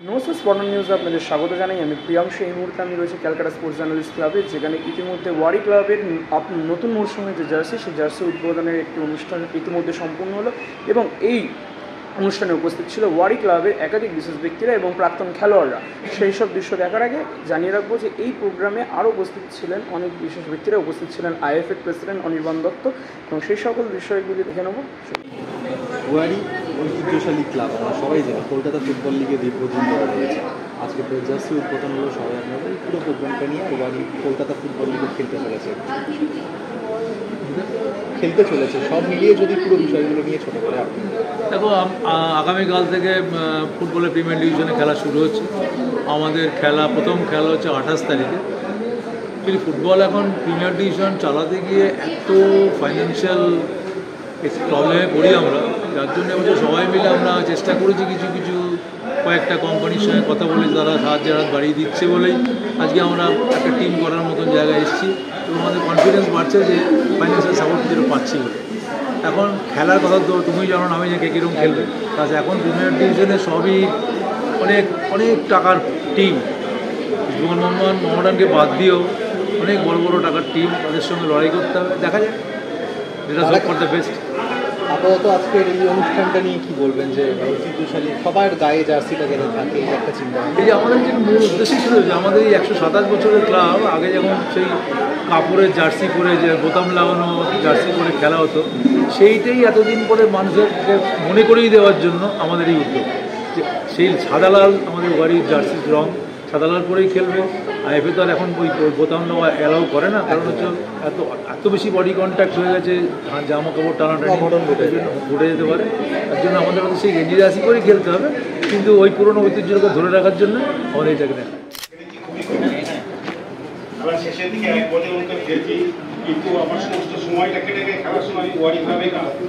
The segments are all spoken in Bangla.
নমস্কার, স্পটন নিউজে আপনাদের স্বাগত জানাই। আমি প্রিয়াংশু। এই মুহূর্তে আমি রয়েছি ক্যালকাটা স্পোর্টস জার্নালিস্ট ক্লাবে, যেখানে ইতিমধ্যে ওয়ারি ক্লাবের নতুন মরশুমের যে জার্সি, সেই জার্সি উদ্বোধনের একটি অনুষ্ঠান ইতিমধ্যে সম্পূর্ণ হলো এবং এই অনুষ্ঠানে উপস্থিত ছিল ওয়ারি ক্লাবের একাধিক বিশেষ ব্যক্তিরা এবং প্রাক্তন খেলোয়াড়রা। সেই সব দৃশ্য দেখার আগে জানিয়ে রাখবো যে এই প্রোগ্রামে আরও উপস্থিত ছিলেন অনেক বিশেষ ব্যক্তিরা। উপস্থিত ছিলেন আইএফএ প্রেসিডেন্ট অনির্বাণ দত্ত এবং সেই সকল বিষয়গুলি দেখে নেব। ওয়ারি ঐতিহ্যশালী ক্লাব, আমরা সবাই জানি কলকাতা ফুটবল লিগে দীর্ঘদিন ধরে রয়েছে। আজকে জার্সি উদ্বোধন হলো, সবাই আপনারা এই পুরো প্রোগ্রামটা নিয়ে ওয়ারি কলকাতা ফুটবল লিগে খেলতে চলেছে সব মিলিয়ে যদি পুরো বিষয়গুলো নিয়ে ছোটো করে আপনি দেখো, আগামীকাল থেকে ফুটবলের প্রিমিয়ার ডিভিশনে খেলা শুরু হচ্ছে। আমাদের প্রথম খেলা হচ্ছে 28 তারিখে। কিন্তু ফুটবল এখন প্রিমিয়ার ডিভিশন চালাতে গিয়ে এত ফাইন্যান্সিয়াল প্রবলেমে পড়ি আমরা, যার জন্য এবছর সবাই মিলে আমরা চেষ্টা করেছি কিছু কয়েকটা কোম্পানির সঙ্গে কথা বলে তারা সাহায্যের হাত বাড়িয়ে দিচ্ছে বলেই আজকে আমরা একটা টিম করার মতন জায়গায় এসেছি এবং আমাদের কনফিডেন্স বাড়ছে যে ফাইন্যান্সিয়াল সাপোর্ট যেটা পাচ্ছি বলে। এখন খেলার কথা তো তুমি জানো না, আমি যে কে কীরকম খেলবে, কারণ এখন প্রিমিয়ার ডিভিশনে সবই অনেক টাকার টিম। মোহামেডানকে বাদ দিয়েও অনেক বড় বড় টাকার টিম, তাদের সঙ্গে লড়াই করতে হবে। দেখা যায় যেটা সব ফর দ্য বেস্ট। আপাতত আজকের এই অনুষ্ঠানটা নিয়ে কী বলবেন, যে ঐতিহ্যশালী সবার গায়ে জার্সিটা যেন থাকে, এই একটা চিন্তা। এই যে আমাদের যে মূল উদ্দেশ্য ছিল যে আমাদের এই 127 বছরের ক্লাব, আগে যেমন সেই কাপড়ের জার্সি পরে যে বোতাম লাগানো জার্সি পরে খেলা হতো, সেইটাই এতদিন পরে মানুষেরকে মনে করিয়ে দেওয়ার জন্য আমাদের এই উদ্যোগ। যে সেই সাদা লাল আমাদের ওয়ারির জার্সির রং, সাদা লাল পরেই খেলবে। আইএফএ তো আর এখন ওই বোতাম নেওয়া অ্যালাউ করে না, কারণ হচ্ছে এত বেশি বডি কন্ট্যাক্ট হয়ে গেছে, জামা কাপড় টানাটানি ঘুরে যেতে পারে। তার জন্য আমাদের মধ্যে সেই গেঞ্জি জার্সি করেই খেলতে হবে, কিন্তু ওই পুরনো ঐতিহ্যকে ধরে রাখার জন্য আমাদের এইটাকে দেখা। খেলার শেষের দিকে 1 বছর মতো খেলছি, কিন্তু আমার সমস্ত সময়টা কেটে গিয়ে খেলার সময় ওয়ারি ক্লাবে কাটাতাম।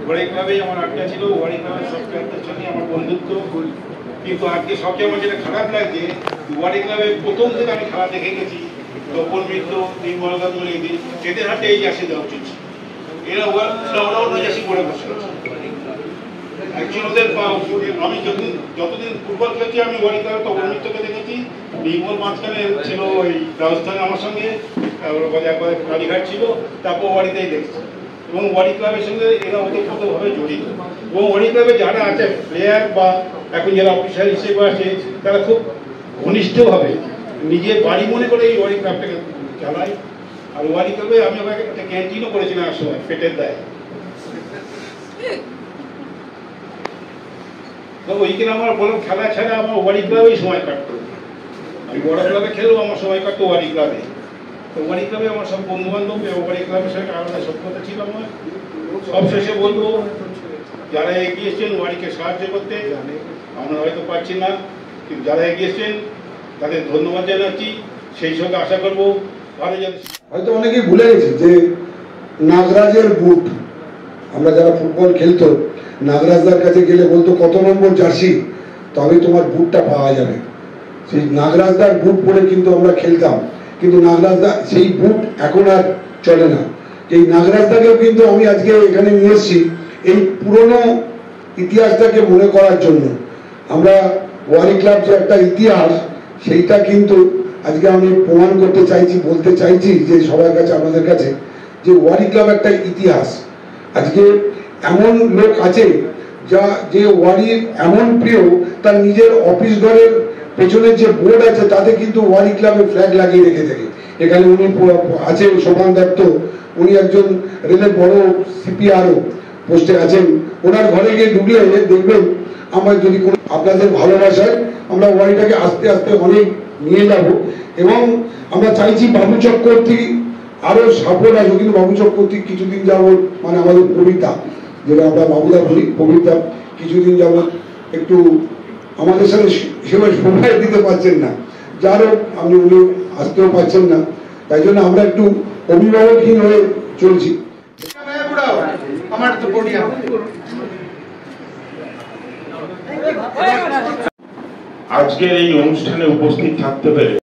ওয়ারি ক্লাবেই আমার আড্ডা ছিল, ওয়ারি ক্লাবের সব প্লেয়ারদের সঙ্গে আমার বন্ধুত্ব। কিন্তু আজকে সবচেয়ে আমার যেটা খারাপ লাগছে, ওয়ারি ক্লাবের প্রথম থেকে আমি খেলা দেখে গেছি, তপন মিত্র, নির্মল গাঙ্গুলি, এদের হাতে এই জার্সি দেওয়া উচিত। এরা অন্য জার্সি পরে বসে আছে। আমি যতদিন ফুটবল খেলছি, আমি ওয়ারি ক্লাবে তপন মিত্রকে দেখেছি, নির্মল মাঝখানে ছিল ওই রাজস্থানে আমার সঙ্গে, একবার কালীঘাট ছিল, তারপর ওয়ারিতেই দেখছি। এবং ওয়ারি ক্লাবের সঙ্গে এরা ওতপ্রোতভাবে জড়িত। এবং ওয়ারি ক্লাবে যারা আছে প্লেয়ার বা এখন যারা অফিসার হিসেবে আছে, তারা খুব ঘনিষ্ঠভাবে নিজের বাড়ি মনে করে এই ওয়ারি ক্লাবটাকে চালায়। আর ওয়ারি ক্লাবে আমি ওখানে একটা ক্যান্টিনও করেছিলাম এক সময়, পেটের দায়। তো ওইখানে আমার বললাম, খেলা ছাড়া আমার ওয়ারি ক্লাবেই সময় কাটতো। আমি বড় ক্লাবে খেলেও আমার সময় কাটতো ওয়ারি ক্লাবে। তো ওয়ারি ক্লাবে আমার সব বন্ধু বান্ধব এবং ওয়ারি ক্লাবের সঙ্গে আলাদা সভ্যতা ছিল আমার। সবশেষে বলবো, যারা এগিয়েছেন ওয়ারিকে সাহায্য করতে, আমরা হয়তো পারছি না, কিন্তু যারা এগিয়েছেন তাদের ধন্যবাদ জানাচ্ছি। সেই সঙ্গে আশা করবো ভালো যাচ্ছে। হয়তো অনেকেই ভুলে গেছে যে নাগরাজের বুট, আমরা যারা ফুটবল খেলতো, নাগরাজদার কাছে গেলে বলতো কত নম্বর জার্সি, তবে তোমার বুটটা পাওয়া যাবে। সেই নাগরাজদার বুট পরে কিন্তু আমরা খেলতাম, কিন্তু নাগরাজদা সেই বুট এখন আর চলে না। এই নাগরাজদাকেও কিন্তু আমি আজকে এখানে নিয়ে এসেছি এই পুরনো ইতিহাসটাকে মনে করার জন্য। আমরা ওয়ারি ক্লাব যে একটা ইতিহাস, সেইটা কিন্তু আজকে আমি প্রমাণ করতে চাইছি, বলতে চাইছি যে সবার কাছে, আমাদের কাছে, যে ওয়ারি ক্লাব একটা ইতিহাস। আজকে এমন লোক আছে যে ওয়ারির এমন প্রিয়, তার নিজের অফিস ঘরের পেছনের যে বোর্ড আছে তাতে কিন্তু ওয়ারি ক্লাবের ফ্ল্যাগ লাগিয়ে রেখে থাকে। এখানে উনি আছেন সোমান দত্ত, উনি একজন রেলের বড় সিপিআরও পোস্টে আছেন। ওনার ঘরে গিয়ে ঢুকলে দেখবেন, আমরা যদি কোনো আপনাদের ভালোবাসায় আমরা ওয়ারিটাকে আস্তে আস্তে অনেক নিয়ে যাব। এবং আমরা চাইছি বাবু চক্রবর্তী আরো সাপোর্ট আসবে, কিন্তু বাবু চক্রবর্তী কিছুদিন যাবত, মানে আমাদের কবিতা, যেটা আমরা বাবুদা বলি, কবিতা কিছুদিন যাবত একটু আমাদের সাথে সেভাবে সময় দিতে পারছেন না, যারও আপনি উনি আসতেও পারছেন না। তাই জন্য আমরা একটু অভিভাবকহীন হয়ে চলছি। আজকের এই অনুষ্ঠানে উপস্থিত থাকতে পেরে